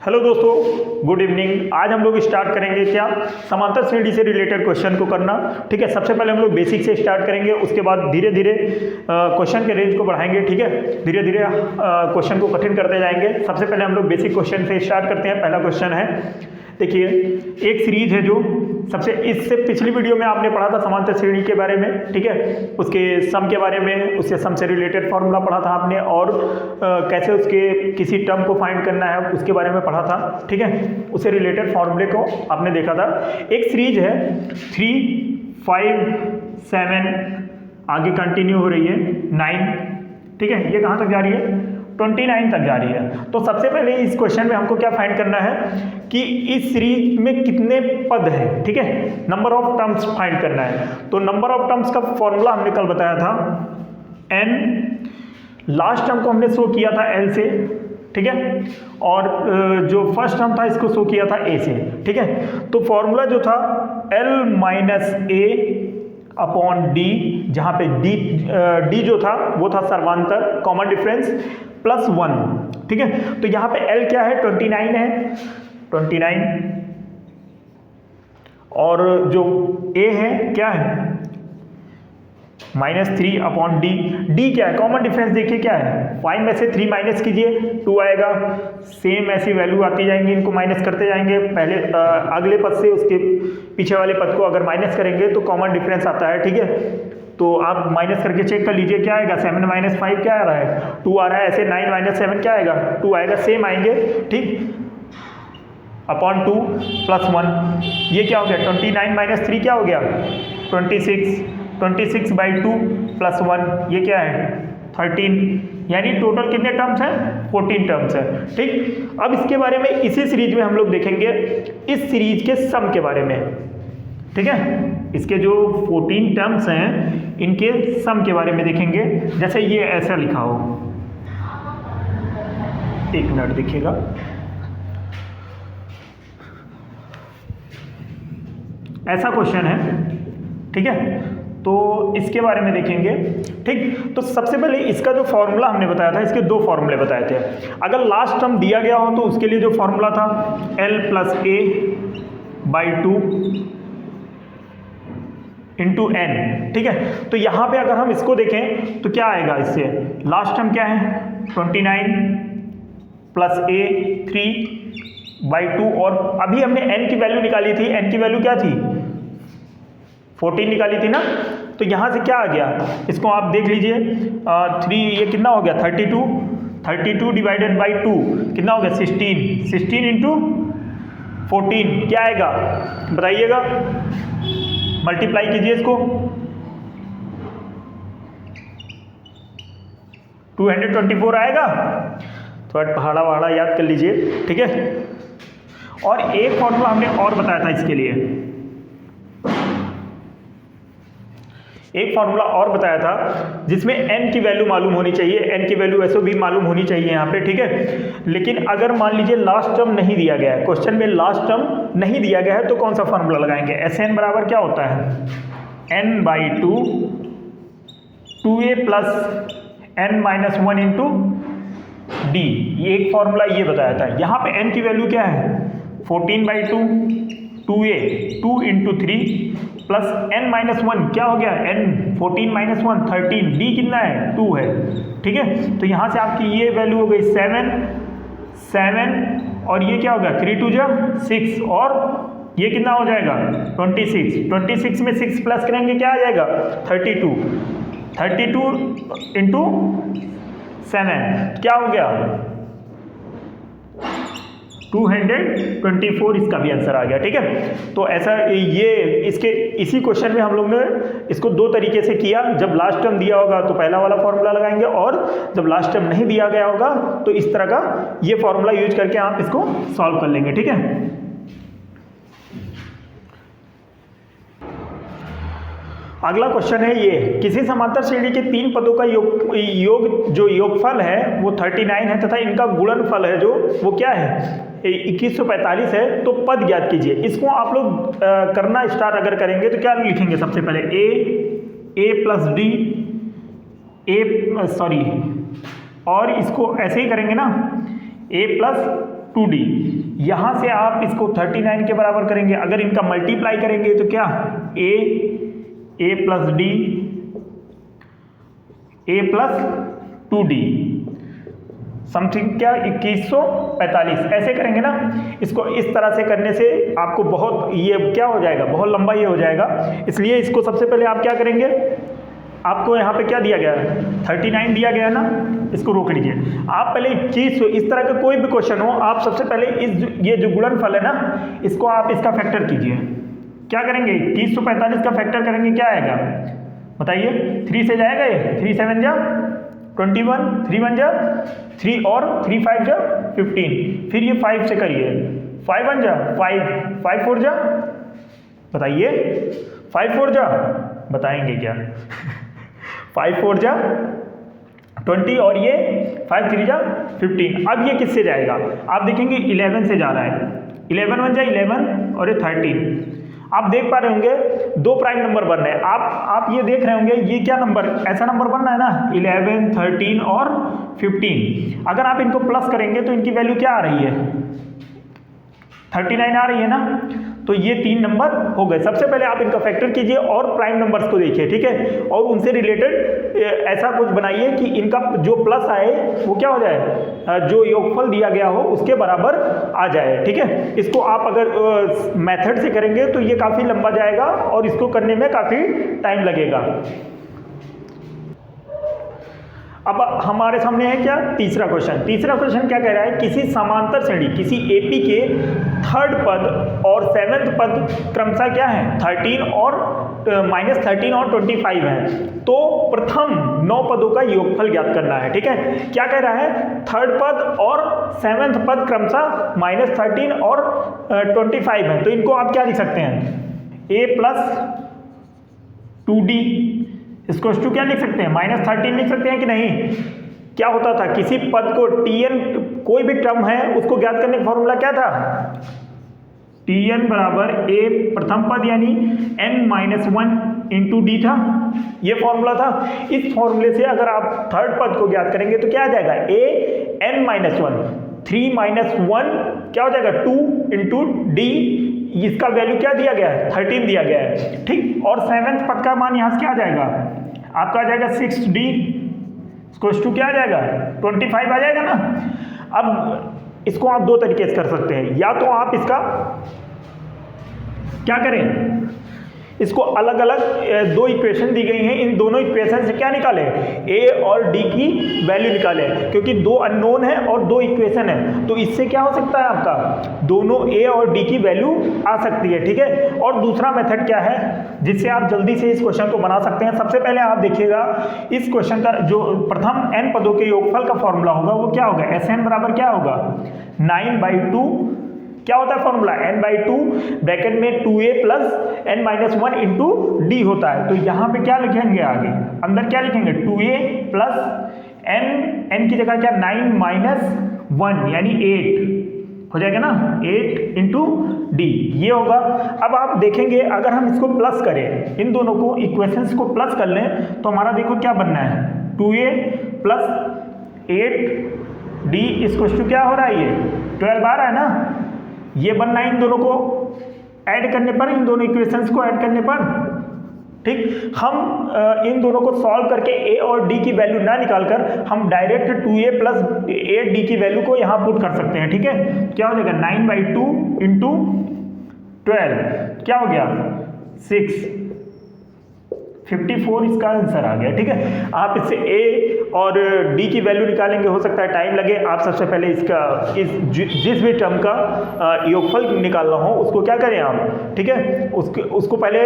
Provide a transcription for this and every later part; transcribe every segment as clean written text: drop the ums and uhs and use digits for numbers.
Hello दोस्तों, good evening. आज हम लोग स्टार्ट करेंगे क्या, समांतर श्रेणी से रिलेटेड क्वेश्चन को करना। ठीक है, सबसे पहले हम लोग बेसिक से स्टार्ट करेंगे, उसके बाद धीरे धीरे क्वेश्चन के रेंज को बढ़ाएंगे। ठीक है, धीरे धीरे क्वेश्चन को कठिन करते जाएंगे। सबसे पहले हम लोग बेसिक क्वेश्चन से स्टार्ट करते हैं। पहला क्वेश्चन है, देखिए एक सीरीज है जो सबसे, इससे पिछली वीडियो में आपने पढ़ा था समांतर श्रेणी के बारे में। ठीक है, उसके सम के बारे में, उससे सम से रिलेटेड फॉर्मूला पढ़ा था आपने, और कैसे उसके किसी टर्म को फाइंड करना है उसके बारे में पढ़ा था। ठीक है, उससे रिलेटेड फॉर्मूले को आपने देखा था। एक सीरीज है 3, 5, 7, आगे कंटिन्यू हो रही है 9। ठीक है, ये कहाँ तक जा रही है, 29 तक जा रही है। तो सबसे पहले इस क्वेश्चन में हमको क्या फाइंड करना है कि इस सीरीज में कितने पद हैं। ठीक है, नंबर ऑफ टर्म्स फाइंड करना है। तो नंबर ऑफ टर्म्स का फॉर्मूला हमने कल बताया था, n, लास्ट टर्म को हमने शो किया था l से। ठीक है, और जो फर्स्ट टर्म था इसको शो किया था a से। ठीक है, तो फॉर्मूला जो था l minus a upon d, जहाँ पे d जो था वो था सर्वांतर कॉमन डिफरेंस प्लस 1। ठीक है, तो यहाँ पे l क्या है, 29 है, 29, और जो a है क्या है, -3 अपॉन d क्या है, कॉमन डिफरेंस देखिए क्या है, 5 में से 3 माइनस कीजिए 2 आएगा। सेम ऐसी वैल्यू आती जाएंगी, इनको माइनस करते जाएंगे। पहले अगले पद से उसके पीछे वाले पद को अगर माइनस करेंगे तो कॉमन डिफरेंस आता है। ठीक है, तो आप माइनस करके चेक कर लीजिए क्या आएगा, 7 माइनस 5 क्या आ रहा है, 2 आ रहा है। ऐसे 9 माइनस 7 क्या आएगा, 2 आएगा, सेम आएंगे। ठीक, अपॉन 2 प्लस 1, ये क्या हो गया, 29 माइनस 3 क्या हो गया, 26, 26 बाई 2 प्लस 1, ये क्या है, 13। यानी टोटल कितने टर्म्स हैं, 14 टर्म्स हैं। ठीक, अब इसके बारे में इसी सीरीज में हम लोग देखेंगे इस सीरीज के सम के बारे में। ठीक है, इसके जो 14 टर्म्स हैं इनके सम के बारे में देखेंगे। जैसे ये ऐसा लिखा हो, एक मिनट देखिएगा, ऐसा क्वेश्चन है। ठीक है, तो इसके बारे में देखेंगे। ठीक, तो सबसे पहले इसका जो फॉर्मूला हमने बताया था, इसके 2 फॉर्मूले बताए थे। अगर लास्ट टर्म दिया गया हो तो उसके लिए जो फॉर्मूला था l plus a by 2 into n। ठीक है, तो यहाँ पे अगर हम इसको देखें तो क्या आएगा, इससे लास्ट टर्म क्या है, 29 प्लस a 3 बाई 2, और अभी हमने n की वैल्यू निकाली थी, n की वैल्यू क्या थी, 14 निकाली थी ना। तो यहाँ से क्या आ गया, इसको आप देख लीजिए, 3 ये कितना हो गया, 32 डिवाइडेड बाई 2 कितना हो गया, 16 इंटू 14 क्या आएगा बताइएगा, मल्टीप्लाई कीजिए इसको, 224 आएगा। थोड़ा पहाड़ा याद कर लीजिए। ठीक है, और एक फॉर्मूला हमने और बताया था इसके लिए, एक फॉर्मूला और बताया था जिसमें n की वैल्यू मालूम होनी चाहिए, n की वैल्यू ऐसे भी मालूम होनी चाहिए यहाँ पे। ठीक है, लेकिन अगर मान लीजिए लास्ट टर्म नहीं दिया गया है, क्वेश्चन में लास्ट टर्म नहीं दिया गया है, तो कौन सा फॉर्मूला लगाएंगे, Sn बराबर क्या होता है, n by 2 2a plus n minus 1 into d। ये एक फॉर्मूला ये बताया था। यहाँ पे n की वैल्यू क्या है, 14 by 2 2a 2 into 3 plus n minus 1 क्या हो गया, n 14 माइनस 1 13, d कितना है, 2 है। ठीक है, तो यहाँ से आपकी ये वैल्यू हो गई 7, और ये क्या होगा, 3 2 जा 6, और ये कितना हो जाएगा 26 में 6 प्लस करेंगे क्या आ जाएगा, 32 इंटू 7 क्या हो गया, 224, इसका भी आंसर आ गया। ठीक है, तो ऐसा ये इसी क्वेश्चन में हम लोग ने इसको 2 तरीके से किया। जब लास्ट टर्म दिया होगा तो पहला वाला फॉर्मूला लगाएंगे, और जब लास्ट टर्म नहीं दिया गया होगा तो इस तरह का ये फॉर्मूला यूज करके आप इसको सॉल्व कर लेंगे। ठीक है, अगला क्वेश्चन है ये, किसी समांतर श्रेणी के 3 पदों का योगफल है वो 39 है, तथा इनका गुणनफल है जो वो क्या है, 2145 है। तो पद ज्ञात कीजिए। इसको आप लोग करना स्टार्ट अगर करेंगे तो क्या लिखेंगे, सबसे पहले a प्लस d और इसको ऐसे ही करेंगे ना, a प्लस 2d। यहाँ से आप इसको 39 के बराबर करेंगे, अगर इनका मल्टीप्लाई करेंगे तो क्या a plus d a plus 2d something क्या 2145 ऐसे करेंगे ना। इसको इस तरह से करने से आपको बहुत ये क्या हो जाएगा, बहुत लंबा ये हो जाएगा। इसलिए इसको सबसे पहले आप क्या करेंगे, आपको यहाँ पे क्या दिया गया है 39 दिया गया है ना, इसको रोक लीजिए। आप पहले 2100 इस तरह का कोई भी क्वेश्चन हो, आप सबसे पहले ये जो गुणनफल है ना, इसको आप इसका फैक्टर कीजिए। क्या करेंगे 2145 का फैक्टर करेंगे, क्या आएगा बताइए। 3 से जाएगा ये, 3 7 जा 21, 3 1 जा 3 और 3 5 जा 15, फिर ये 5 से करिए, 5 1 जा 5, 5 4 जा बताइए, 5 4 जा बताएंगे क्या 5 4 जा 20 और ये 5 3 जा 15। अब ये किससे जाएगा, आप देखेंगे 11 से जा रहा है, 11 1 जा 11 और ये 13। आप देख पा रहे होंगे दो प्राइम नंबर बन रहे हैं। आप ये देख रहे होंगे ये क्या नंबर, ऐसा नंबर बन रहा है ना 11 13 और 15। अगर आप इनको प्लस करेंगे तो इनकी वैल्यू क्या आ रही है 39 आ रही है ना। तो ये 3 नंबर हो गए। सबसे पहले आप इनका फैक्टर कीजिए और प्राइम नंबर्स को देखिए, ठीक है, और उनसे रिलेटेड ऐसा कुछ बनाइए कि इनका जो प्लस आए वो क्या हो जाए, जो योगफल दिया गया हो उसके बराबर आ जाए, ठीक है। इसको आप अगर मेथड से करेंगे तो ये काफ़ी लंबा जाएगा और इसको करने में काफ़ी टाइम लगेगा। अब हमारे सामने है क्या तीसरा क्वेश्चन। तीसरा क्वेश्चन क्या कह रहा है, किसी समांतर श्रेणी किसी एपी के थर्ड पद और सेवेंथ पद क्रमशः क्या है 13 और -13 और 25 है, तो प्रथम 9 पदों का योगफल ज्ञात करना है, ठीक है। क्या कह रहा है, थर्ड पद और सेवेंथ पद क्रमशः -13 और 25 है, तो इनको आप क्या लिख सकते हैं a प्लस 2d इसको क्या लिख सकते हैं -13 लिख सकते हैं कि नहीं। क्या होता था, किसी पद को tn कोई भी टर्म है उसको ज्ञात करने का फॉर्मूला क्या था, tn बराबर a प्रथम पद यानी n-1 इंटू डी था, ये फॉर्मूला था। इस फॉर्मूले से अगर आप थर्ड पद को ज्ञात करेंगे तो क्या आ जाएगा a n-1 3 - 1 क्या हो जाएगा 2 इंटू डी, इसका वैल्यू क्या दिया गया है 13 दिया गया है, ठीक। और सेवेंथ पद का मान यहाँ से क्या आ जाएगा, आपका आ जाएगा 6d इसको क्या आ जाएगा 25 आ जाएगा ना। अब इसको आप दो तरीके से कर सकते हैं, या तो आप इसका क्या करें, इसको अलग अलग दो इक्वेशन दी गई हैं, इन दोनों इक्वेशन से क्या निकाले a और d की वैल्यू निकाले, क्योंकि दो अननोन है और दो इक्वेशन है, तो इससे क्या हो सकता है आपका दोनों a और d की वैल्यू आ सकती है, ठीक है। और दूसरा मेथड क्या है जिससे आप जल्दी से इस क्वेश्चन को बना सकते हैं, सबसे पहले आप देखिएगा इस क्वेश्चन का जो प्रथम n पदों के योगफल का फॉर्मूला होगा वो क्या होगा, Sn बराबर क्या होगा 9/2 क्या होता है फॉर्मूला n/2 ब्रैकेट में 2a plus n-1 into D होता है। तो यहाँ पे क्या लिखेंगे, आगे अंदर क्या लिखेंगे 2a प्लस n की जगह क्या 9 - 1 यानी 8 हो जाएगा ना, 8 इंटू डी ये होगा। अब आप देखेंगे अगर हम इसको प्लस करें, इन दोनों को इक्वेशंस को प्लस कर लें तो हमारा देखो क्या बनना है 2a प्लस 8d इसको क्या हो रहा है, ये 12 आ रहा है ना, ये बनना है इन दोनों को ऐड करने पर, इन दोनों इक्वेशंस को ऐड करने पर, ठीक। हम इन दोनों को सॉल्व करके a और d की वैल्यू ना निकालकर हम डायरेक्ट 2a प्लस 8d की वैल्यू को यहाँ पुट कर सकते हैं, ठीक है। क्या हो जाएगा 9/2 इंटू 12 क्या हो गया 6 54 इसका आंसर आ गया, ठीक है। आप इससे a और d की वैल्यू निकालेंगे, हो सकता है टाइम लगे। आप सबसे पहले इसका जिस भी टर्म का योगफल निकालना हो उसको क्या करें आप, ठीक है, उसको पहले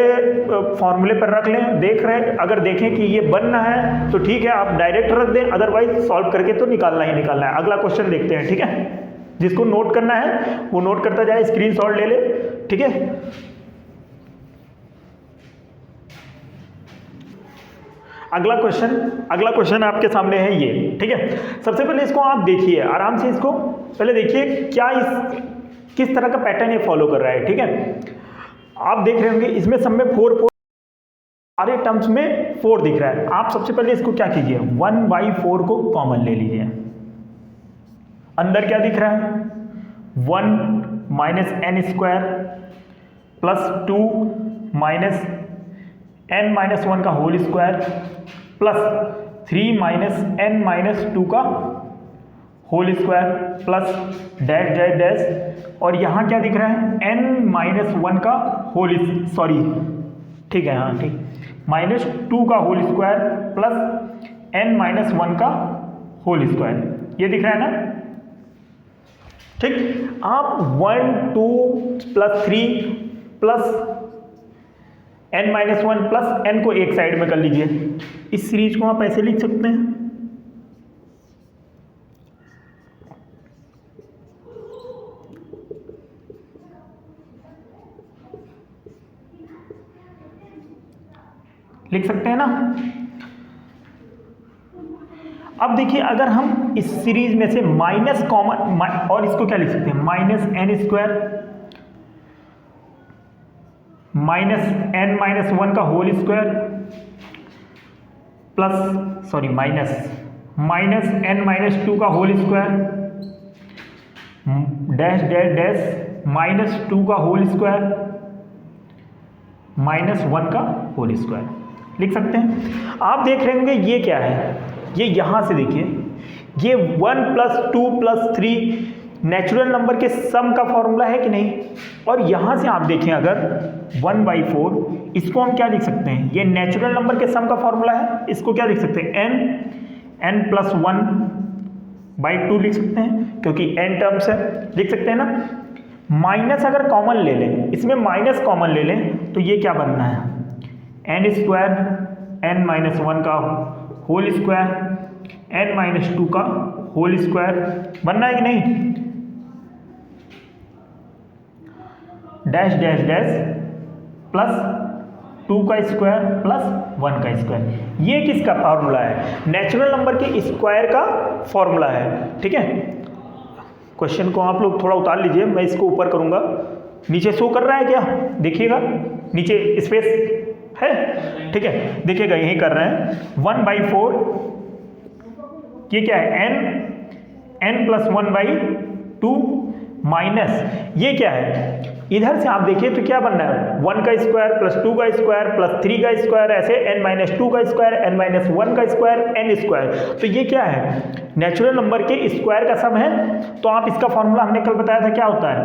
फॉर्मूले पर रख लें। देख रहे हैं, अगर देखें कि ये बनना है तो ठीक है आप डायरेक्ट रख दें, अदरवाइज सॉल्व करके तो निकालना ही निकालना है। अगला क्वेश्चन देखते हैं, ठीक है। जिसको नोट करना है वो नोट करता जाए, स्क्रीनशॉट ले ले, ठीक है। अगला क्वेश्चन आपके सामने है ये, ठीक है। सबसे पहले इसको आप देखिए आराम से, इसको पहले देखिए क्या किस तरह का पैटर्न ये फॉलो कर रहा है, ठीक है। आप देख रहे होंगे इसमें सब में 4 सारे टर्म्स में 4 दिख रहा है। आप सबसे पहले इसको क्या कीजिए 1/4 को कॉमन ले लीजिए। अंदर क्या दिख रहा है 1 minus n square plus 2 minus n minus 1 का whole square plus 3 minus n minus 2 का whole square plus dash dash dash, और यहाँ क्या दिख रहा है n माइनस 1 का होल, सॉरी ठीक है, हाँ ठीक, माइनस 2 का whole square plus n minus 1 का होल स्क्वायर, ये दिख रहा है ना। ठीक, आप 1 2 plus 3 plus n minus 1 plus n को एक साइड में कर लीजिए। इस सीरीज को आप ऐसे लिख सकते हैं, लिख सकते हैं ना। अब देखिए, अगर हम इस सीरीज में से माइनस कॉमन, और इसको क्या लिख सकते हैं, minus n square minus n minus 1 का whole square plus, sorry minus n minus 2 का whole square dash dash dash minus 2 का होल स्क्वायर माइनस 1 का होल स्क्वायर लिख सकते हैं। आप देख रहे होंगे ये क्या है, ये यहाँ से देखिए, ये 1 प्लस 2 प्लस 3 नेचुरल नंबर के सम का फॉर्मूला है कि नहीं। और यहाँ से आप देखें अगर 1/4, इसको हम क्या लिख सकते हैं, ये नेचुरल नंबर के सम का फॉर्मूला है, इसको क्या लिख सकते हैं, n प्लस 1/2 लिख सकते हैं, क्योंकि n टर्म्स है, लिख सकते हैं ना। माइनस अगर कॉमन ले लें, इसमें माइनस कॉमन ले लें, तो ये क्या बनना है, n स्क्वायर n माइनस 1 का होल स्क्वायर n माइनस 2 का होल स्क्वायर बनना है कि नहीं, डैश डैश डैश प्लस 2 का स्क्वायर प्लस 1 का स्क्वायर। ये किसका फॉर्मूला है, नेचुरल नंबर के स्क्वायर का फॉर्मूला है। ठीक है, क्वेश्चन को आप लोग थोड़ा उतार लीजिए, मैं इसको ऊपर करूंगा। नीचे शो कर रहा है क्या, देखिएगा नीचे स्पेस है, ठीक है, देखिएगा यही कर रहे हैं। 1/4 ये क्या है, n प्लस 1/2 माइनस ये क्या है, इधर से आप देखिए तो क्या बनना है, 1 का स्क्वायर प्लस 2 का स्क्वायर प्लस 3 का स्क्वायर, ऐसे n माइनस 2 का स्क्वायर n माइनस 1 का स्क्वायर n स्क्वायर। तो ये क्या है, नेचुरल नंबर के स्क्वायर का सम है। तो आप इसका फॉर्मूला हमने कल बताया था, क्या होता है,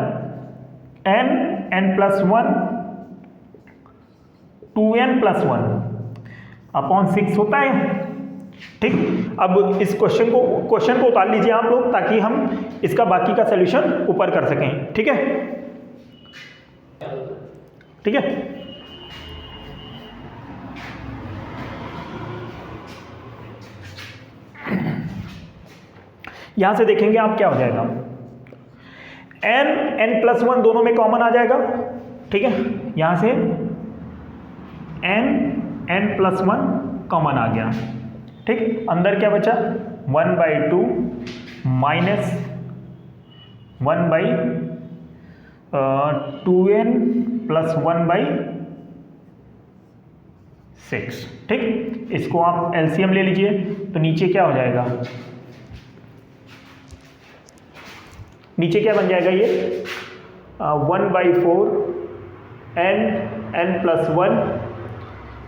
n plus 1 2n plus 1 upon 6 होता है। ठीक, अब इस क्वेश्चन को उतार लीजिए आप लोग, ताकि हम इसका बाकी का सॉल्यूशन ऊपर कर सकें। ठीक है, ठीक है, यहां से देखेंगे आप क्या हो जाएगा, n प्लस 1 दोनों में कॉमन आ जाएगा। ठीक है, यहां से n प्लस 1 कॉमन आ गया। ठीक, अंदर क्या बचा, 1/2 माइनस 1/2n प्लस 1/6। ठीक, इसको आप एलसीएम ले लीजिए, तो नीचे क्या हो जाएगा, नीचे क्या बन जाएगा, ये 1/4 n प्लस 1,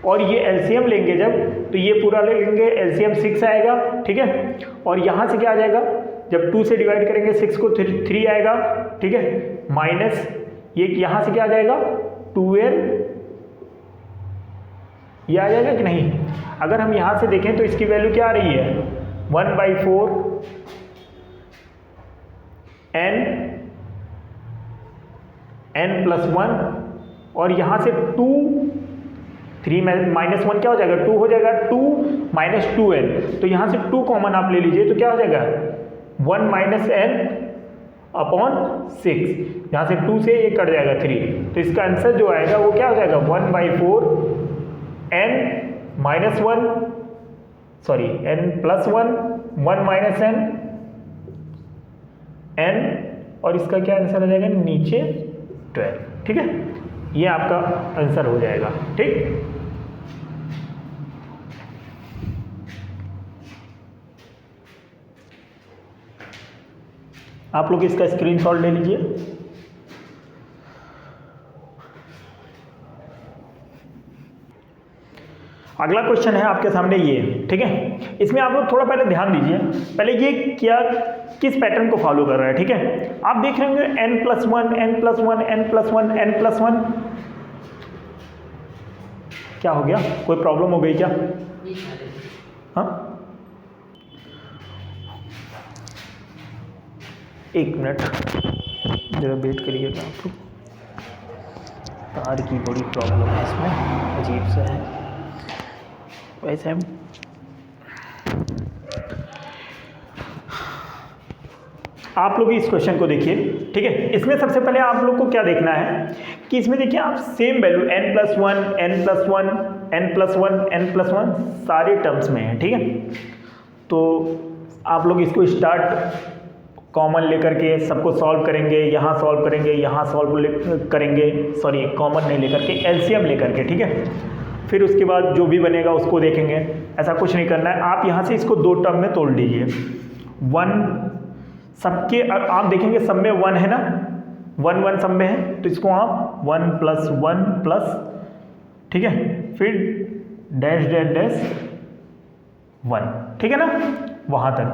और ये एलसीएम लेंगे जब, तो ये पूरा लेंगे, एलसीएम 6 आएगा। ठीक है, और यहाँ से क्या आ जाएगा, जब 2 से डिवाइड करेंगे 6 को 3 आएगा। ठीक है, माइनस ये यहाँ से क्या आ जाएगा, 2n, ये आ जाएगा कि नहीं। अगर हम यहाँ से देखें तो इसकी वैल्यू क्या आ रही है, 1/4 n प्लस 1, और यहाँ से 2 3 माइनस 1 क्या हो जाएगा, 2 हो जाएगा, 2 माइनस 2n, तो यहाँ से 2 कॉमन आप ले लीजिए, तो क्या हो जाएगा, 1 माइनस n अपॉन 6, यहाँ से 2 से ये कट जाएगा 3, तो इसका आंसर जो आएगा वो क्या हो जाएगा, 1/4 n minus 1, sorry n plus 1 1 minus n, और इसका क्या आंसर आ जाएगा, नीचे 12। ठीक है, ये आपका आंसर हो जाएगा। ठीक, आप लोग इसका स्क्रीनशॉट ले लीजिए। अगला क्वेश्चन है आपके सामने ये, ठीक है। इसमें आप लोग थोड़ा पहले ध्यान दीजिए, पहले ये क्या किस पैटर्न को फॉलो कर रहा है, ठीक है। आप देख रहे होंगे n+1 n+1 n+1 n+1, क्या हो गया, कोई प्रॉब्लम हो गई क्या? हाँ, एक मिनट जरा वेट करिएगा आप लोग, तार की बड़ी प्रॉब्लम है इसमें, अजीब सा है। वैसे हम आप लोग इस क्वेश्चन को देखिए, ठीक है। इसमें सबसे पहले आप लोग को क्या देखना है कि इसमें देखिए आप same value n+1 n+1 n+1 n+1 सारे टर्म्स में है, ठीक है। तो आप लोग इसको स्टार्ट कॉमन लेकर के सबको सॉल्व करेंगे, यहाँ सॉल्व करेंगे, यहाँ सॉल्व करेंगे, सॉरी कॉमन नहीं लेकर के, एलसीएम लेकर के, ठीक है। फिर उसके बाद जो भी बनेगा उसको देखेंगे। ऐसा कुछ नहीं करना है, आप यहाँ से इसको दो टर्म में तोड़ लीजिए। 1 सबके आप देखेंगे सब में 1 है ना, 1 1 सब में है, तो इसको आप 1 + 1 प्लस, ठीक है, फिर डैश डैश डैश 1, ठीक है ना, वहाँ तक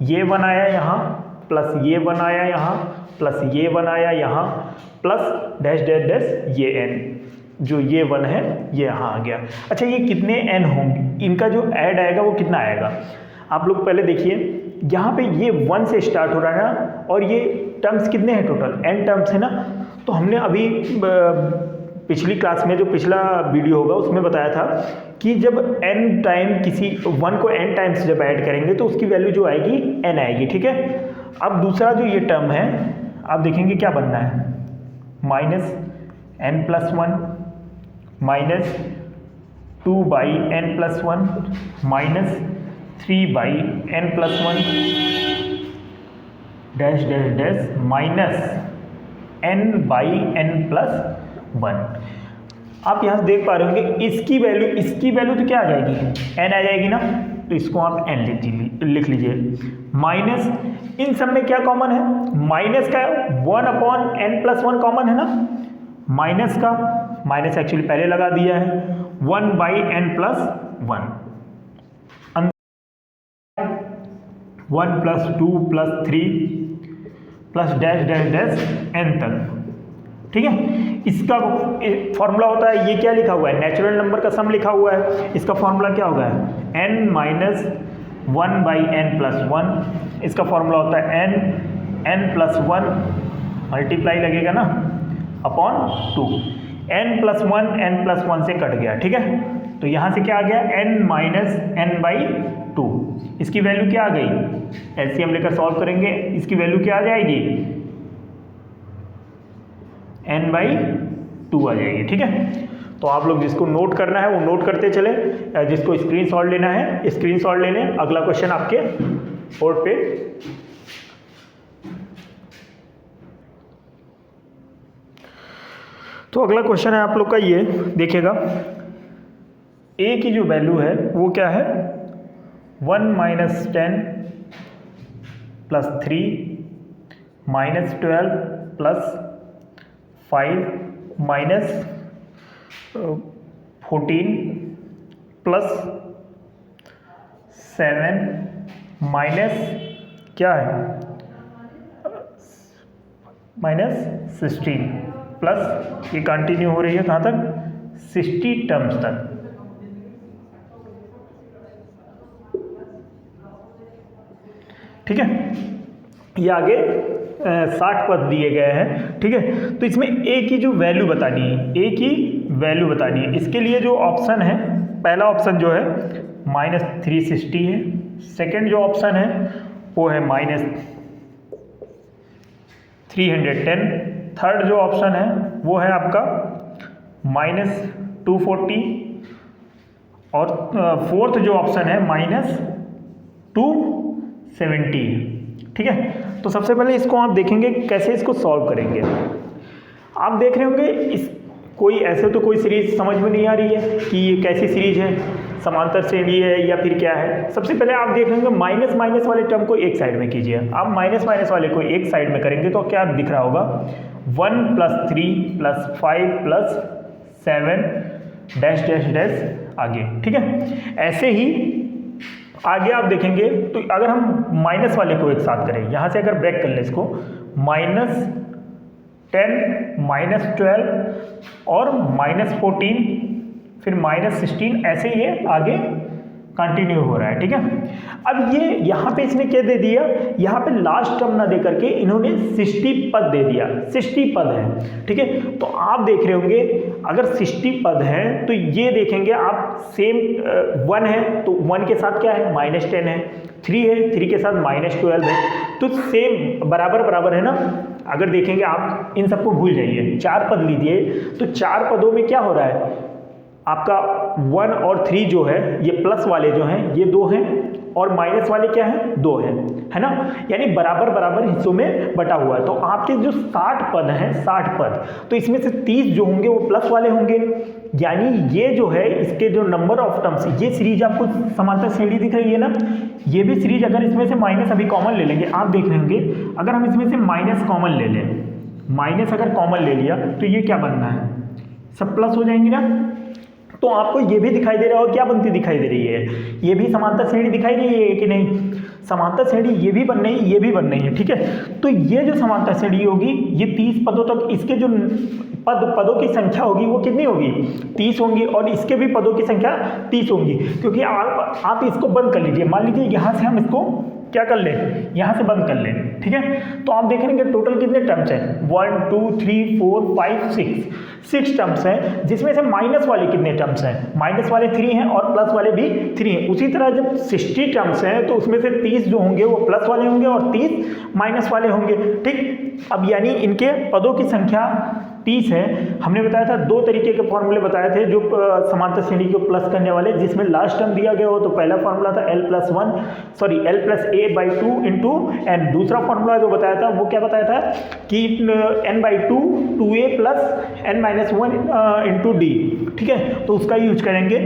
ये 1 आया यहाँ, प्लस ये 1 आया यहाँ, प्लस ये 1 आया यहाँ, प्लस डैश डैश डैश ये n, जो ये 1 है ये यहाँ आ गया। अच्छा, ये कितने n होंगे, इनका जो ऐड आएगा वो कितना आएगा? आप लोग पहले देखिए, यहाँ पे ये 1 से स्टार्ट हो रहा है ना, और ये टर्म्स कितने हैं टोटल, n टर्म्स है ना। तो हमने अभी पिछली क्लास में जो पिछला वीडियो होगा उसमें बताया था कि जब n टाइम किसी 1 को n टाइम्स जब ऐड करेंगे तो उसकी वैल्यू जो आएगी n आएगी, ठीक है। अब दूसरा जो ये टर्म है आप देखेंगे क्या बनना है, -n+1 minus 2/n+1 minus 3/n+1 dash dash dash minus n/n+1। आप यहाँ से देख पा रहे होंगे इसकी वैल्यू तो क्या आ जाएगी, n आ जाएगी ना, तो इसको आप n लिख लीजिए। माइनस इन सब में क्या कॉमन है, माइनस का 1/n+1 कॉमन है ना, माइनस का माइनस एक्चुअली पहले लगा दिया है, 1/n+1 1 + 2 + 3 plus dash dash dash n तक, ठीक है। इसका फॉर्मूला होता है, ये क्या लिखा हुआ है, नेचुरल नंबर का सम लिखा हुआ है, इसका फॉर्मूला क्या होगा, n - 1/n+1, इसका फॉर्मूला होता है n+1 मल्टीप्लाई लगेगा ना अपॉन 2, n+1 n+1 से कट गया, ठीक है। तो यहाँ से क्या आ गया, n - n/2, इसकी वैल्यू क्या आ गई, एलसीएम लेकर सॉल्व करेंगे, इसकी वैल्यू क्या आ जाएगी, n/2 आ जाएगी, ठीक है। तो आप लोग जिसको नोट करना है वो नोट करते चले, जिसको स्क्रीनशॉट लेना है स्क्रीनशॉट ले लें। अगला क्वेश्चन आपके बोर्ड पे, तो अगला क्वेश्चन है आप लोग का, ये देखिएगा, a की जो वैल्यू है वो क्या है, 1 - 10 + 3 - 12 + 5 - 14 + 7 माइनस क्या है, -16 प्लस ये कंटिन्यू हो रही है कहाँ तक, 60 टर्म्स तक, ठीक है। ये आगे 60 पद दिए गए हैं, ठीक है। तो इसमें a की जो वैल्यू बतानी है, a की वैल्यू बतानी है, इसके लिए जो ऑप्शन है, पहला ऑप्शन जो है -360 है, सेकंड जो ऑप्शन है वो है -310, थर्ड जो ऑप्शन है वो है आपका -240 और फोर्थ जो ऑप्शन है -270, ठीक है। तो सबसे पहले इसको आप देखेंगे कैसे इसको सॉल्व करेंगे। आप देख रहे होंगे इस कोई ऐसे तो कोई सीरीज समझ में नहीं आ रही है कि ये कैसी सीरीज है। समांतर श्रेणी है या फिर क्या है। सबसे पहले आप देख लेंगे माइनस माइनस वाले टर्म को एक साइड में कीजिए। आप माइनस माइनस वाले को एक साइड में करेंगे तो क्या दिख रहा होगा, 1 + 3 + 5 + 7 डैश डैश डैश आगे, ठीक है। ऐसे ही आगे आप देखेंगे तो अगर हम माइनस वाले को एक साथ करें, यहाँ से अगर ब्रेक कर ले इसको, -10 -12 और -14 फिर -16, ऐसे ये आगे कंटिन्यू हो रहा है, ठीक है। अब ये यहाँ पे इसने क्या दे दिया, यहाँ पे लास्ट टर्म ना दे करके इन्होंने 60 पद दे दिया, 60 पद है, ठीक है। तो आप देख रहे होंगे अगर 60 पद है तो ये देखेंगे आप सेम 1 है तो 1 के साथ क्या है, -10 है, 3 है, 3 के साथ -12 है, तो सेम बराबर बराबर है ना। अगर देखेंगे आप इन सबको भूल जाइए, 4 पद लीजिए तो 4 पदों में क्या हो रहा है, आपका 1 और 3 जो है ये प्लस वाले जो हैं ये 2 हैं और माइनस वाले क्या हैं, 2 हैं, है ना। यानी बराबर बराबर हिस्सों में बटा हुआ है। तो आपके जो 60 पद हैं, 60 पद, तो इसमें से 30 जो होंगे वो प्लस वाले होंगे। यानी ये जो है इसके जो नंबर ऑफ टर्म्स, ये सीरीज आपको समांतर श्रेणी दिख रही है ना, ये भी सीरीज अगर इसमें से माइनस अभी कॉमन ले लेंगे, आप देख रहे होंगे अगर हम इसमें से माइनस कॉमन ले लें, माइनस अगर कॉमन ले लिया तो ये क्या बनना है, सब प्लस हो जाएंगे ना। तो आपको ये भी दिखाई दे रहा हो क्या बनती दिखाई दे रही है, ये भी समांतर श्रेणी दिखाई दे रही है कि नहीं, समांतर श्रेणी ये भी बन रही है, ये भी बन रही है, ठीक है। तो ये जो समांतर श्रेणी होगी ये 30 पदों तक, इसके जो पदों की संख्या होगी वो कितनी होगी, 30 होंगी, और इसके भी पदों की संख्या 30 होंगी। क्योंकि आप इसको बंद कर लीजिए, मान लीजिए यहाँ से हम इसको क्या कर लें, यहाँ से बंद कर लें, ठीक है। तो आप देखेंगे टोटल कितने टर्म्स हैं, 1 2 3 4 5 6 टर्म्स हैं, जिसमें से माइनस वाले कितने टर्म्स हैं, माइनस वाले 3 हैं और प्लस वाले भी 3 हैं। उसी तरह जब 60 टर्म्स हैं तो उसमें से 30 जो होंगे वो प्लस वाले होंगे और 30 माइनस वाले होंगे, ठीक। अब यानी इनके पदों की संख्या 30 है। हमने बताया था 2 तरीके के फॉर्मूले बताए थे जो समांतर श्रेणी को प्लस करने वाले, जिसमें लास्ट टर्म दिया गया हो तो पहला फॉर्मूला था l + a/2 इंटू n। दूसरा फॉर्मूला जो बताया था वो क्या बताया था कि n/2 2a + n-1 into d, ठीक है। तो उसका यूज करेंगे।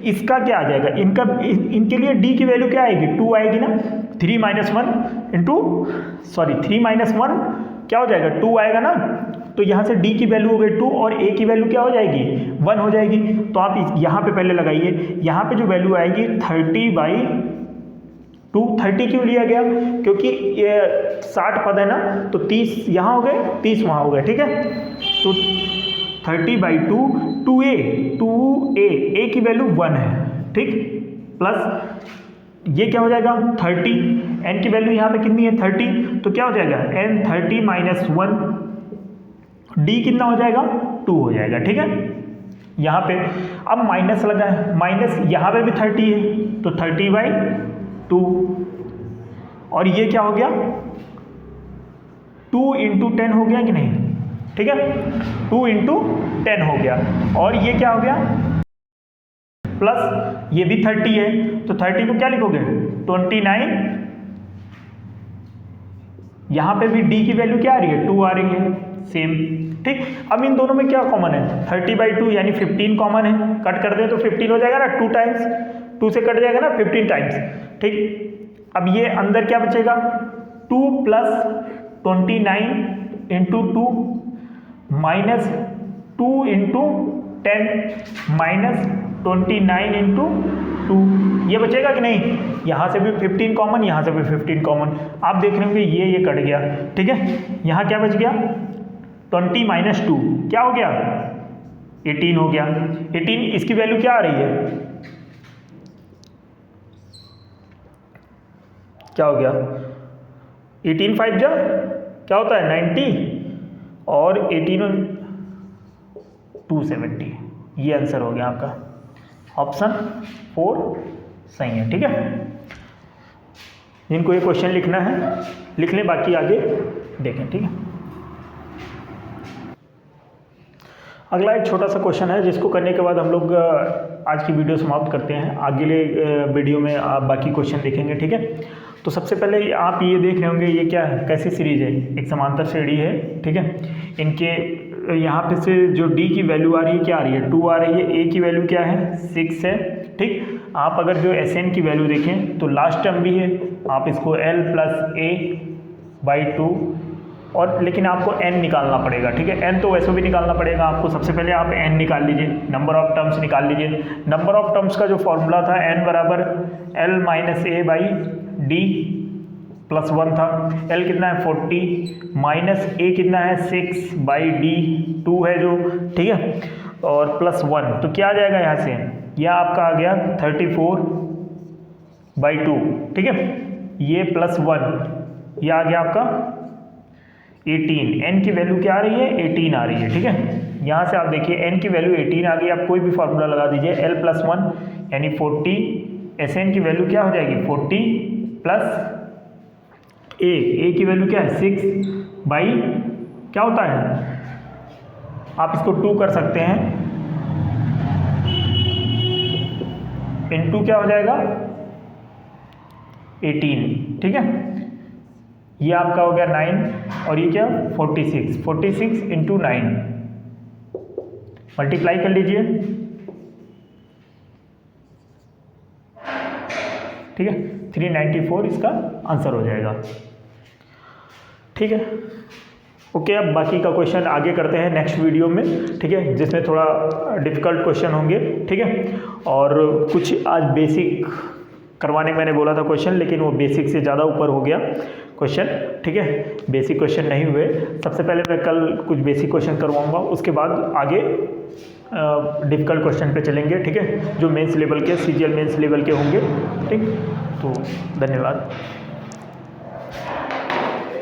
इसका क्या आ जाएगा, इनके लिए d की वैल्यू क्या आएगी, 2 आएगी ना, 3 - 1 क्या हो जाएगा, 2 आएगा ना। तो यहाँ से d की वैल्यू हो गई 2 और a की वैल्यू क्या हो जाएगी, 1 हो जाएगी। तो आप यहाँ पे पहले लगाइए, यहाँ पे जो वैल्यू आएगी 30/2। 30 क्यों लिया गया, क्योंकि ये 60 पद है ना, तो 30 यहाँ हो गए, 30 वहाँ हो गए, ठीक है। तो 30/2 2a की वैल्यू 1 है, ठीक, प्लस ये क्या हो जाएगा 30, n की वैल्यू यहाँ पे कितनी है 30, तो क्या हो जाएगा n 30 - 1, d कितना हो जाएगा 2 हो जाएगा, ठीक है। यहाँ पे अब माइनस लगा है, माइनस यहाँ पे भी 30 है तो 30/2, और ये क्या हो गया 2 × 10 हो गया कि नहीं, ठीक है, 2 × 10 हो गया। और ये क्या हो गया प्लस ये भी 30 है तो 30 को क्या लिखोगे 29, यहाँ पे भी d की वैल्यू क्या आ रही है 2 आ रही है, सेम, ठीक। अब इन दोनों में क्या कॉमन है 30/2 यानी 15 कॉमन है, कट कर दें तो 15 हो जाएगा ना, 2 टाइम्स 2 से कट जाएगा ना 15 टाइम्स, ठीक। अब ये अंदर क्या बचेगा 2 + 29 × 2 माइनस 2 × 10 माइनस 29 × 2, ये बचेगा कि नहीं। यहाँ से भी 15 कॉमन, यहाँ से भी 15 कॉमन, आप देख रहे होंगे ये कट गया, ठीक है। यहाँ क्या बच गया 20 - 2 क्या हो गया 18 हो गया। 18 इसकी वैल्यू क्या आ रही है, क्या हो गया 18 5 जा क्या होता है 90 और 18 270, ये आंसर हो गया आपका, ऑप्शन 4 सही है, ठीक है। जिनको ये क्वेश्चन लिखना है लिख लें, बाकी आगे देखें, ठीक है। अगला एक छोटा सा क्वेश्चन है जिसको करने के बाद हम लोग आज की वीडियो समाप्त करते हैं। अगले वीडियो में आप बाकी क्वेश्चन देखेंगे, ठीक है। तो सबसे पहले आप ये देख रहे होंगे ये क्या है, कैसी सीरीज है, एक समांतर श्रेणी है, ठीक है। इनके यहाँ पे से जो d की वैल्यू आ रही है क्या आ रही है 2 आ रही है, a की वैल्यू क्या है 6 है, ठीक। आप अगर जो Sn की वैल्यू देखें तो लास्ट टर्म भी है, आप इसको L प्लस ए बाई 2, और लेकिन आपको n निकालना पड़ेगा, ठीक है। n तो वैसे भी निकालना पड़ेगा आपको, सबसे पहले आप n निकाल लीजिए, नंबर ऑफ टर्म्स निकाल लीजिए। नंबर ऑफ टर्म्स का जो फॉर्मूला था n बराबर L minus A by D plus 1 था। L कितना है 40, माइनस a कितना है 6 बाई डी 2 है जो, ठीक है, और प्लस 1, तो क्या आ जाएगा यहाँ से, यह आपका आ गया 34 बाई 2, ठीक है, ये प्लस 1, ये आ गया आपका 18। n की वैल्यू क्या आ रही है, 18 आ रही है, ठीक है। यहाँ से आप देखिए n की वैल्यू 18 आ गई, आप कोई भी फार्मूला लगा दीजिए, L प्लस 1 यानी 40, Sn की वैल्यू क्या हो जाएगी 40 प्लस a की वैल्यू क्या है 6 बाई क्या होता है, आप इसको 2 कर सकते हैं, इनटू क्या हो जाएगा 18, ठीक है। ये आपका हो गया 9 और ये क्या 46 इंटू 9, मल्टीप्लाई कर लीजिए, ठीक है, 394 इसका आंसर हो जाएगा, ठीक है। ओके, अब बाकी का क्वेश्चन आगे करते हैं नेक्स्ट वीडियो में, ठीक है, जिसमें थोड़ा डिफ़िकल्ट क्वेश्चन होंगे, ठीक है, और कुछ आज बेसिक करवाने मैंने बोला था क्वेश्चन, लेकिन वो बेसिक से ज़्यादा ऊपर हो गया क्वेश्चन, ठीक है, बेसिक क्वेश्चन नहीं हुए। सबसे पहले मैं कल कुछ बेसिक क्वेश्चन करवाऊंगा, उसके बाद आगे डिफ़िकल्ट क्वेश्चन पे चलेंगे, ठीक है, जो मेंस लेवल के CGL मेंस लेवल के होंगे, ठीक। तो धन्यवाद।